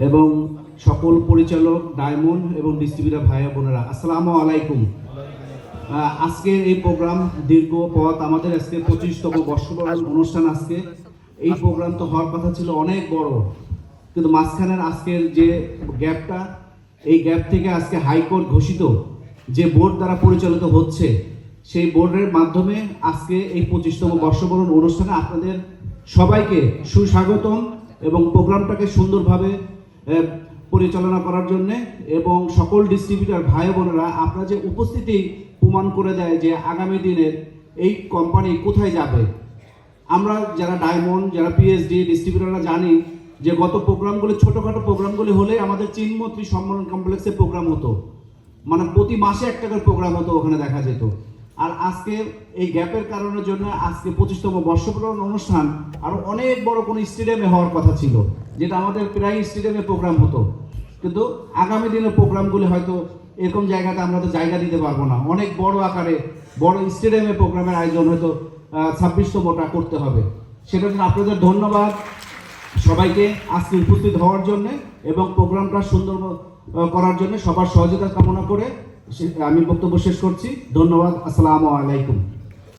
এবং সকল পরিচালক, ডায়মন্ড এবং ডিস্ট্রিবিউটর ভাই বোনেরা, আসসালামু আলাইকুম। আজকের এই প্রোগ্রাম দীর্ঘ পথ, আমাদের আজকে 25তম বর্ষবরণ অনুষ্ঠান। আজকে এই প্রোগ্রাম তো হওয়ার কথা ছিল অনেক বড়, কিন্তু মাঝখানের আজকের যে গ্যাপটা, এই গ্যাপ থেকে আজকে হাইকোর্ট ঘোষিত যে বোর্ড দ্বারা পরিচালিত হচ্ছে, সেই বোর্ডের মাধ্যমে আজকে এই 25তম বর্ষবরণ অনুষ্ঠানে আপনাদের সবাইকে সুস্বাগতম এবং প্রোগ্রামটাকে সুন্দরভাবে পরিচালনা করার জন্য এবং সকল ডিস্ট্রিবিউটর ভাই বোনেরা, আপনারা যে উপস্থিতি প্রমাণ করে দেয় যে আগামী দিনের এই কোম্পানি কোথায় যাবে। আমরা যারা ডায়মন্ড, যারা পিএইচডি ডিস্ট্রিবিউটররা জানি যে গত প্রোগ্রামগুলি, ছোটোখাটো প্রোগ্রামগুলি হলে আমাদের চিনমন্ত্রী সম্মেলন কমপ্লেক্সে প্রোগ্রাম হতো, মানে প্রতি মাসে একটা করে প্রোগ্রাম হতো, ওখানে দেখা যেত। আর আজকে এই গ্যাপের কারণের জন্য আজকে 25তম বর্ষবরণ অনুষ্ঠান আরও অনেক বড় কোনো স্টেডিয়ামে হওয়ার কথা ছিল, যেটা আমাদের প্রায় স্টেডিয়ামে প্রোগ্রাম হতো। কিন্তু আগামী দিনের প্রোগ্রামগুলি হয়তো এরকম জায়গাতে আমরা তো জায়গা দিতে পারবো না, অনেক বড় আকারে বড় স্টেডিয়ামে প্রোগ্রামের আয়োজন হয়তো 26তমটা করতে হবে। সেটার জন্য আপনাদের ধন্যবাদ সবাইকে আজকে উপস্থিত হওয়ার জন্য এবং প্রোগ্রামটা সুন্দর করার জন্য সবার সহযোগিতা কামনা করে আমি বক্তব্য শেষ করছি। ধন্যবাদ। আসসালামু আলাইকুম।